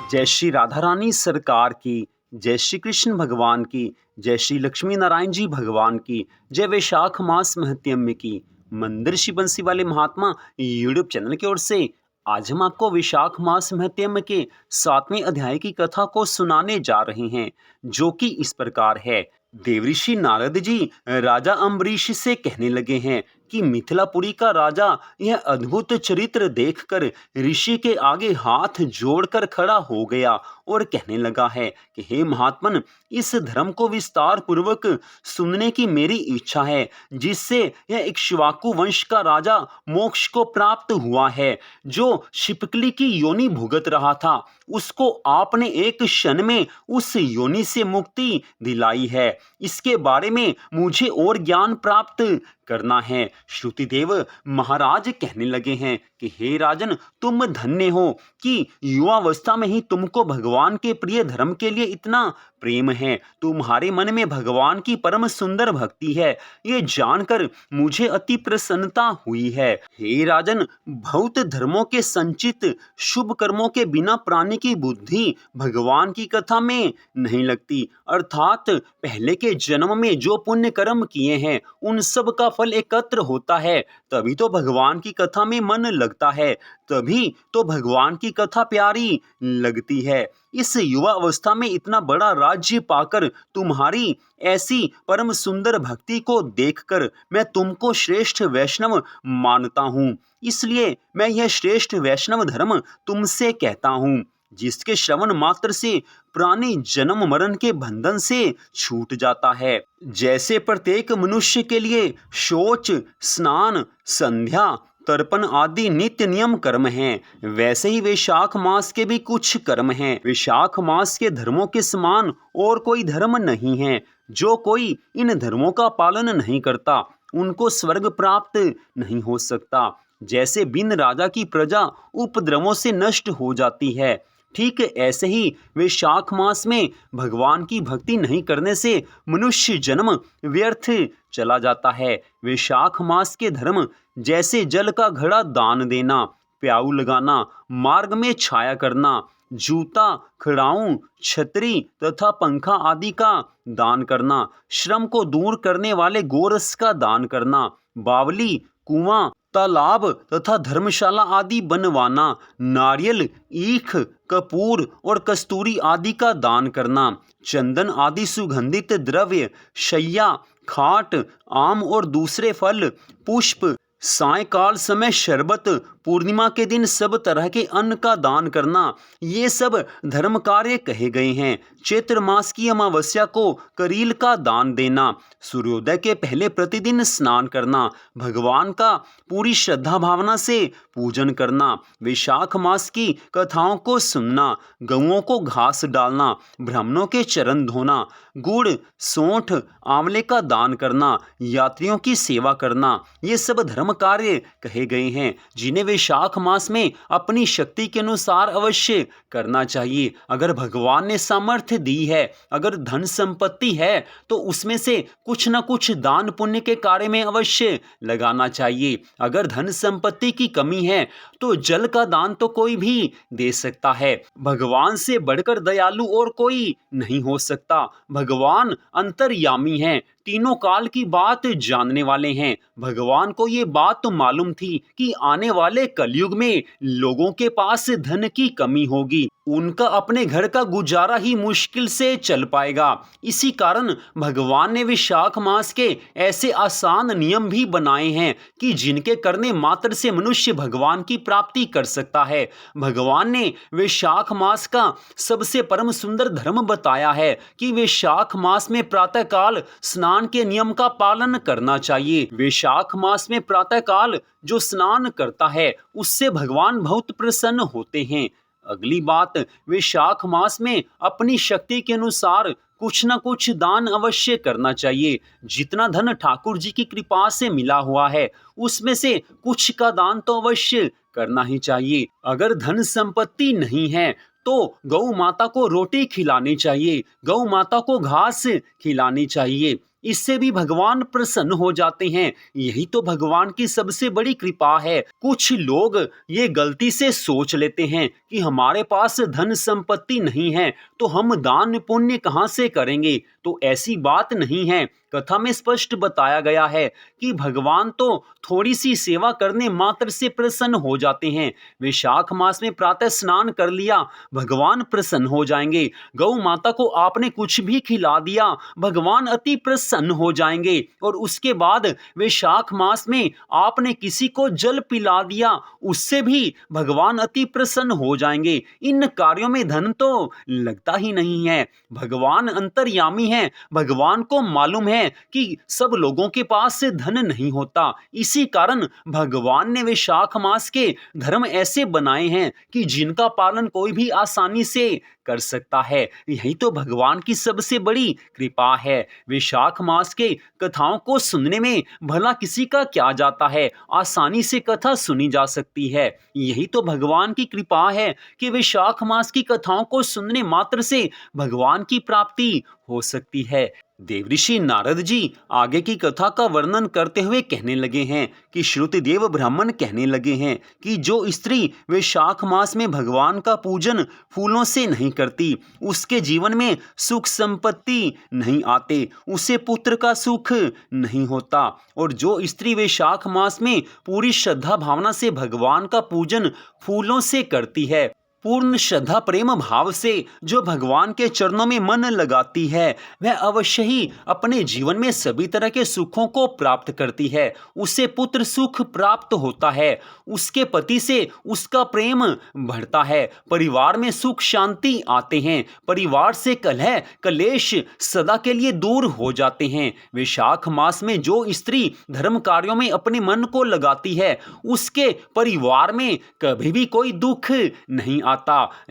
जय श्री राधा रानी सरकार की, जय श्री कृष्ण भगवान की, जय श्री लक्ष्मी नारायण जी भगवान की, जय वैशाख मास महत्म्य की। मंदिर श्री बंसी वाले महात्मा यूट्यूब चैनल की ओर से आज हम आपको वैशाख मास महत्म्य के 7वें अध्याय की कथा को सुनाने जा रहे हैं, जो कि इस प्रकार है। देवऋषि नारद जी राजा अम्बरीश से कहने लगे हैं कि मिथिलापुरी का राजा यह अद्भुत चरित्र देखकर ऋषि के आगे हाथ जोड़कर खड़ा हो गया और कहने लगा है कि हे महात्मन, इस धर्म को विस्तार पूर्वक सुनने की मेरी इच्छा है, जिससे यह इक्ष्वाकु वंश का राजा मोक्ष को प्राप्त हुआ है। जो शिपकली की योनि भुगत रहा था, उसको आपने एक क्षण में उस योनि से मुक्ति दिलाई है। इसके बारे में मुझे और ज्ञान प्राप्त करना है। श्रुतिदेव महाराज कहने लगे हैं कि हे राजन, तुम धन्य हो कि युवावस्था में ही तुमको भगवान के प्रिय धर्म के लिए इतना प्रेम है। तुम्हारे मन में भगवान की परम सुंदर भक्ति है, ये जानकर मुझे अति प्रसन्नता हुई है। हे राजन, बहुत धर्मों के संचित शुभ कर्मों के बिना प्राणी की बुद्धि भगवान की कथा में नहीं लगती, अर्थात पहले के जन्म में जो पुण्य कर्म किए हैं उन सब का फल एकत्र होता है, तभी तो भगवान की कथा में मन लगता है, तभी तो भगवान की कथा प्यारी लगती है। इस युवा अवस्था में इतना बड़ा राज्य पाकर तुम्हारी ऐसी परम सुंदर भक्ति को देखकर मैं तुमको श्रेष्ठ वैष्णव मानता हूँ। इसलिए मैं यह श्रेष्ठ वैष्णव धर्म तुमसे कहता हूँ, जिसके श्रवण मात्र से प्राणी जन्म मरण के बंधन से छूट जाता है। जैसे प्रत्येक मनुष्य के लिए शौच, स्नान, संध्या, तर्पण आदि नित्य नियम कर्म हैं, वैसे ही वैशाख मास के भी कुछ कर्म हैं। वैशाख मास के धर्मों के समान और कोई धर्म नहीं है। जो कोई इन धर्मों का पालन नहीं करता, उनको स्वर्ग प्राप्त नहीं हो सकता। जैसे बिन राजा की प्रजा उपद्रवों से नष्ट हो जाती है, ठीक ऐसे ही वैशाख मास में भगवान की भक्ति नहीं करने से मनुष्य जन्म व्यर्थ चला जाता है। वैशाख मास के धर्म जैसे जल का घड़ा दान देना, प्याऊ लगाना, मार्ग में छाया करना, जूता, खड़ाऊं, छतरी तथा पंखा आदि का दान करना, श्रम को दूर करने वाले गोरस का दान करना, बावली, कुआं, तालाब तथा धर्मशाला आदि बनवाना, नारियल, ईख, कपूर और कस्तूरी आदि का दान करना, चंदन आदि सुगंधित द्रव्य, शैया, खाट, आम और दूसरे फल, पुष्प, सायकाल समय शरबत, पूर्णिमा के दिन सब तरह के अन्न का दान करना, ये सब धर्म कार्य कहे गए हैं। चैत्र मास की अमावस्या को करील का दान देना, सूर्योदय के पहले प्रतिदिन स्नान करना, भगवान का पूरी श्रद्धा भावना से पूजन करना, वैशाख मास की कथाओं को सुनना, गऊओं को घास डालना, ब्राह्मणों के चरण धोना, गुड़, सौंठ, आंवले का दान करना, यात्रियों की सेवा करना, ये सब धर्म कार्य कहे गए हैं, जिन्हें वैशाख मास में अपनी शक्ति के अनुसार अवश्य करना चाहिए। अगर भगवान ने सामर्थ्य दी है, अगर धन संपत्ति है, तो उसमें से कुछ न कुछ दान पुण्य के कार्य में अवश्य लगाना चाहिए। अगर धन संपत्ति की कमी है तो जल का दान तो कोई भी दे सकता है। भगवान से बढ़कर दयालु और कोई नहीं हो सकता। भगवान अंतर्यामी हैं, तीनों काल की बात जानने वाले हैं। भगवान को ये बात तो मालूम थी कि आने वाले कलयुग में लोगों के पास धन की कमी होगी, उनका अपने घर का गुजारा ही मुश्किल से चल पाएगा। इसी कारण भगवान ने वैशाख मास के ऐसे आसान नियम भी बनाए हैं कि जिनके करने मात्र से मनुष्य भगवान की प्राप्ति कर सकता है। भगवान ने वैशाख मास का सबसे परम सुंदर धर्म बताया है कि वैशाख मास में प्रातःकाल स्नान के नियम का पालन करना चाहिए। वैशाख मास में प्रातःकाल जो स्नान करता है, उससे भगवान बहुत प्रसन्न होते हैं। अगली बात, वैशाख मास में अपनी शक्ति के अनुसार कुछ न कुछ दान अवश्य करना चाहिए। जितना धन ठाकुर जी की कृपा से मिला हुआ है, उसमें से कुछ का दान तो अवश्य करना ही चाहिए। अगर धन संपत्ति नहीं है तो गौ माता को रोटी खिलानी चाहिए, गौ माता को घास खिलानी चाहिए। इससे भी भगवान प्रसन्न हो जाते हैं। यही तो भगवान की सबसे बड़ी कृपा है। कुछ लोग ये गलती से सोच लेते हैं कि हमारे पास धन संपत्ति नहीं है तो हम दान पुण्य कहाँ से करेंगे। तो ऐसी बात नहीं है। कथा में स्पष्ट बताया गया है कि भगवान तो थोड़ी सी सेवा करने मात्र से प्रसन्न हो जाते हैं। वैशाख मास में प्रातः स्नान कर लिया, भगवान प्रसन्न हो जाएंगे। गौ माता को आपने कुछ भी खिला दिया, भगवान अति प्रसन्न हो जाएंगे। और उसके बाद वैशाख मास में आपने किसी को जल पिला दिया, उससे भी भगवान अति प्रसन्न हो जाएंगे। इन कार्यों में धन तो लगता ही नहीं है। भगवान अंतर्यामी हैं, भगवान को मालूम है कि सब लोगों के पास धन नहीं होता। इसी कारण भगवान ने वैशाख मास के धर्म ऐसे बनाए हैं कि जिनका पालन कोई भी आसानी से कर सकता है। यही तो भगवान की सबसे बड़ी कृपा है। वैशाख मास के कथाओं को सुनने में भला किसी का क्या जाता है, आसानी से कथा सुनी जा सकती है। यही तो भगवान की कृपा है कि वैशाख मास की कथाओं को सुनने मात्र से भगवान की प्राप्ति हो सकती है। देवऋषि नारद जी आगे की कथा का वर्णन करते हुए कहने लगे हैं कि श्रुतिदेव ब्राह्मण कहने लगे हैं कि जो स्त्री वैशाख मास में भगवान का पूजन फूलों से नहीं करती, उसके जीवन में सुख संपत्ति नहीं आते, उसे पुत्र का सुख नहीं होता। और जो स्त्री वैशाख मास में पूरी श्रद्धा भावना से भगवान का पूजन फूलों से करती है, पूर्ण श्रद्धा प्रेम भाव से जो भगवान के चरणों में मन लगाती है, वह अवश्य ही अपने जीवन में सभी तरह के सुखों को प्राप्त करती है। उसे पुत्र सुख प्राप्त होता है, उसके पति से उसका प्रेम बढ़ता है, परिवार में सुख शांति आते हैं, परिवार से कलह कलेश सदा के लिए दूर हो जाते हैं। वैशाख मास में जो स्त्री धर्म कार्यों में अपने मन को लगाती है, उसके परिवार में कभी भी कोई दुख नहीं आता।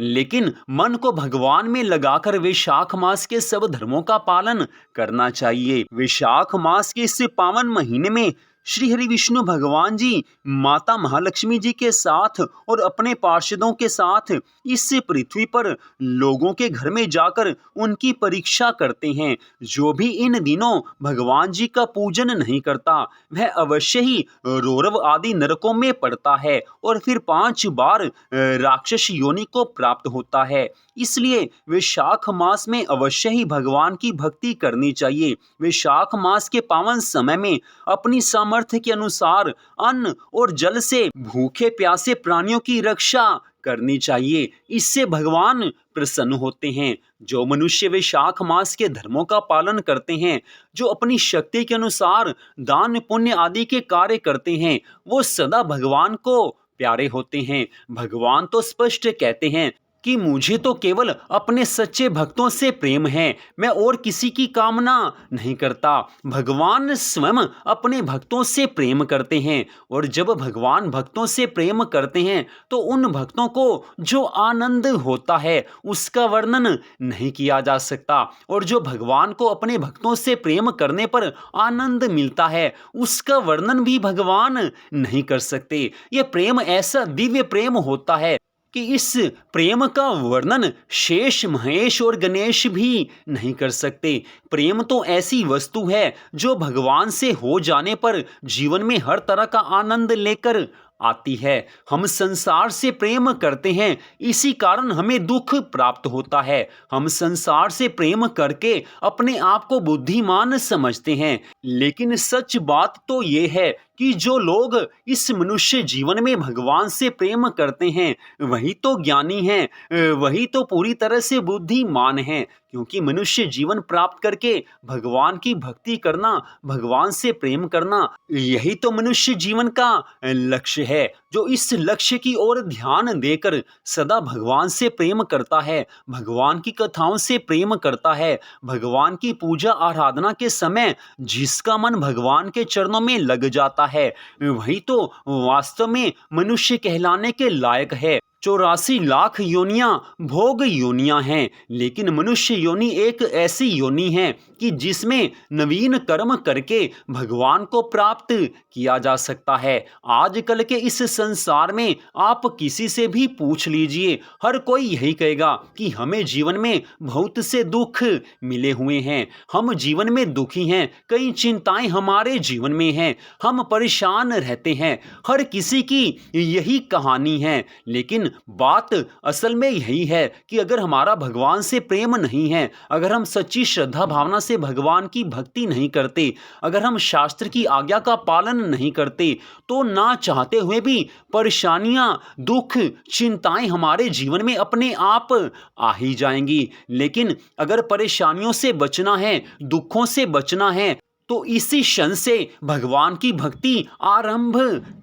लेकिन मन को भगवान में लगाकर वैशाख मास के सब धर्मों का पालन करना चाहिए। वैशाख मास के इस पावन महीने में श्री हरि विष्णु भगवान जी माता महालक्ष्मी जी के साथ और अपने पार्षदों के साथ इस पृथ्वी पर लोगों के घर में जाकर उनकी परीक्षा करते हैं। जो भी इन दिनों भगवान जी का पूजन नहीं करता, वह अवश्य ही रौरव आदि नरकों में पड़ता है और फिर 5 बार राक्षस योनि को प्राप्त होता है। इसलिए वैशाख मास में अवश्य ही भगवान की भक्ति करनी चाहिए। वैशाख मास के पावन समय में अपनी सामर्थ्य के अनुसार अन्न और जल से भूखे प्यासे प्राणियों की रक्षा करनी चाहिए। इससे भगवान प्रसन्न होते हैं। जो मनुष्य वैशाख मास के धर्मों का पालन करते हैं, जो अपनी शक्ति के अनुसार दान पुण्य आदि के कार्य करते हैं, वो सदा भगवान को प्यारे होते हैं। भगवान तो स्पष्ट कहते हैं कि मुझे तो केवल अपने सच्चे भक्तों से प्रेम है, मैं और किसी की कामना नहीं करता। भगवान स्वयं अपने भक्तों से प्रेम करते हैं और जब भगवान भक्तों से प्रेम करते हैं तो उन भक्तों को जो आनंद होता है उसका वर्णन नहीं किया जा सकता। और जो भगवान को अपने भक्तों से प्रेम करने पर आनंद मिलता है उसका वर्णन भी भगवान नहीं कर सकते। यह प्रेम ऐसा दिव्य प्रेम होता है कि इस प्रेम का वर्णन शेष महेश और गणेश भी नहीं कर सकते। प्रेम तो ऐसी वस्तु है जो भगवान से हो जाने पर जीवन में हर तरह का आनंद लेकर आती है। हम संसार से प्रेम करते हैं, इसी कारण हमें दुख प्राप्त होता है। हम संसार से प्रेम करके अपने आप को बुद्धिमान समझते हैं, लेकिन सच बात तो ये है कि जो लोग इस मनुष्य जीवन में भगवान से प्रेम करते हैं वही तो ज्ञानी हैं, वही तो पूरी तरह से बुद्धिमान हैं। क्योंकि मनुष्य जीवन प्राप्त करके भगवान की भक्ति करना, भगवान से प्रेम करना, यही तो मनुष्य जीवन का लक्ष्य है। जो इस लक्ष्य की ओर ध्यान देकर सदा भगवान से प्रेम करता है, भगवान की कथाओं से प्रेम करता है, भगवान की पूजा आराधना के समय जिसका मन भगवान के चरणों में लग जाता है, वही तो वास्तव में मनुष्य कहलाने के लायक है। 84 लाख योनियां भोग योनियां हैं, लेकिन मनुष्य योनि एक ऐसी योनि है कि जिसमें नवीन कर्म करके भगवान को प्राप्त किया जा सकता है। आजकल के इस संसार में आप किसी से भी पूछ लीजिए, हर कोई यही कहेगा कि हमें जीवन में बहुत से दुख मिले हुए हैं, हम जीवन में दुखी हैं, कई चिंताएं हमारे जीवन में हैं, हम परेशान रहते हैं। हर किसी की यही कहानी है। लेकिन बात असल में यही है कि अगर हमारा भगवान से प्रेम नहीं है, अगर हम सच्ची श्रद्धा भावना से भगवान की भक्ति नहीं करते, अगर हम शास्त्र की आज्ञा का पालन नहीं करते, तो ना चाहते हुए भी परेशानियां, दुख, चिंताएं हमारे जीवन में अपने आप आ ही जाएंगी। लेकिन अगर परेशानियों से बचना है, दुखों से बचना है, तो इसी क्षण से भगवान की भक्ति आरंभ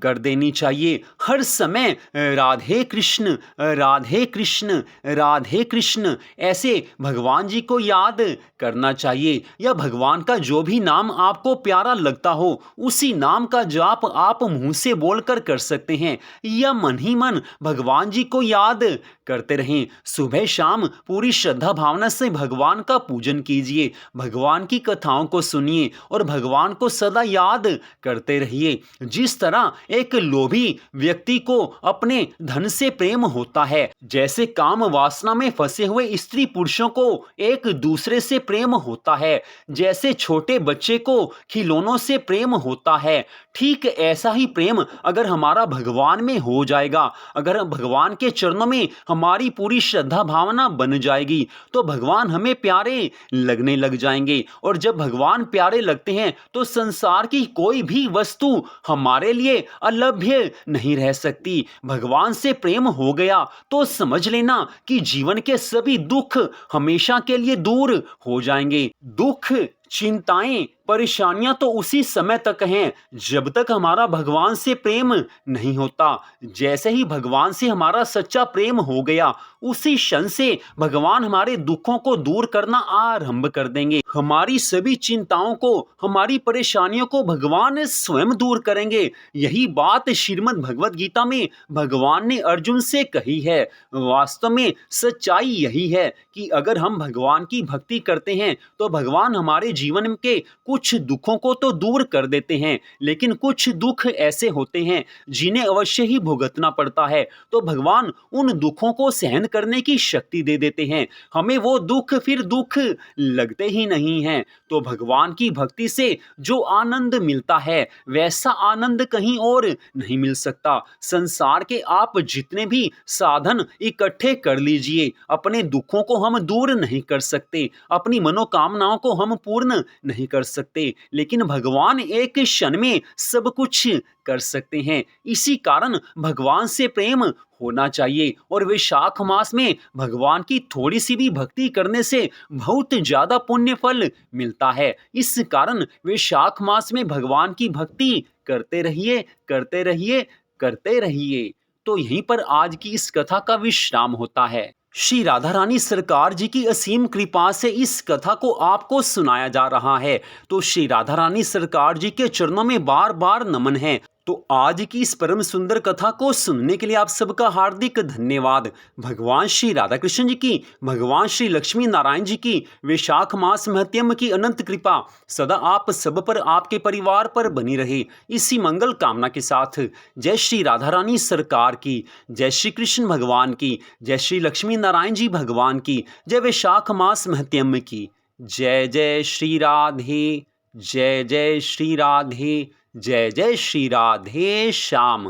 कर देनी चाहिए। हर समय राधे कृष्ण, राधे कृष्ण, राधे कृष्ण ऐसे भगवान जी को याद करना चाहिए। या भगवान का जो भी नाम आपको प्यारा लगता हो, उसी नाम का जाप आप मुंह से बोलकर कर सकते हैं, या मन ही मन भगवान जी को याद करते रहें। सुबह शाम पूरी श्रद्धा भावना से भगवान का पूजन कीजिए, भगवान की कथाओं को सुनिए और भगवान को सदा याद करते रहिए। जिस तरह एक लोभी व्यक्ति को अपने धन से प्रेम होता है, जैसे काम वासना में फंसे हुए स्त्री पुरुषों को एक दूसरे से प्रेम होता है, जैसे छोटे बच्चे को खिलौनों से प्रेम होता है, ठीक ऐसा ही प्रेम अगर हमारा भगवान में हो जाएगा, अगर भगवान के चरणों में हमारी पूरी श्रद्धा भावना बन जाएगी, तो भगवान हमें प्यारे लगने लग जाएंगे। और जब भगवान प्यारे लगते हैं तो संसार की कोई भी वस्तु हमारे लिए अलभ्य नहीं रह सकती। भगवान से प्रेम हो गया तो समझ लेना कि जीवन के सभी दुख हमेशा के लिए दूर हो जाएंगे। दुख, चिंताएं, परेशानियां तो उसी समय तक हैं जब तक हमारा भगवान से प्रेम नहीं होता। जैसे ही भगवान से हमारा सच्चा प्रेम हो गया, उसी क्षण से भगवान हमारे दुखों को दूर करना आरंभ कर देंगे। हमारी सभी चिंताओं को, हमारी परेशानियों को भगवान स्वयं दूर करेंगे। यही बात श्रीमद् भगवद गीता में भगवान ने अर्जुन से कही है। वास्तव में सच्चाई यही है कि अगर हम भगवान की भक्ति करते हैं तो भगवान हमारे जीवन के कुछ दुखों को तो दूर कर देते हैं, लेकिन कुछ दुख ऐसे होते हैं जिन्हें अवश्य ही भुगतना पड़ता है, तो भगवान उन दुखों को सहन करने की शक्ति दे देते हैं। हमें वो दुख फिर दुख लगते ही नहीं हैं। तो भगवान की भक्ति से जो आनंद मिलता है, वैसा आनंद कहीं और नहीं मिल सकता। संसार के आप जितने भी साधन इकट्ठे कर लीजिए, अपने दुखों को हम दूर नहीं कर सकते, अपनी मनोकामनाओं को हम पूर्ण नहीं कर सकते, लेकिन भगवान एक क्षण में सब कुछ कर सकते हैं। इसी कारण भगवान से प्रेम होना चाहिए। और वैशाख मास में भगवान की थोड़ी सी भी भक्ति करने से बहुत ज्यादा पुण्य फल मिलता है। इस कारण वैशाख मास में भगवान की भक्ति करते रहिए, करते रहिए, करते रहिए। तो यहीं पर आज की इस कथा का विश्राम होता है। श्री राधा रानी सरकार जी की असीम कृपा से इस कथा को आपको सुनाया जा रहा है। तो श्री राधा रानी सरकार जी के चरणों में बार बार नमन है। तो आज की इस परम सुंदर कथा को सुनने के लिए आप सबका हार्दिक धन्यवाद। भगवान श्री राधा कृष्ण जी की, भगवान श्री लक्ष्मी नारायण जी की वैशाख मास महत्यम की अनंत कृपा सदा आप सब पर, आपके परिवार पर बनी रहे, इसी मंगल कामना के साथ जय श्री राधा रानी सरकार की, जय श्री कृष्ण भगवान की, जय श्री लक्ष्मी नारायण जी भगवान की, जय वैशाख मास महत्यम की। जय जय श्री राधे, जय जय श्री राधे, जय जय श्री राधे श्याम।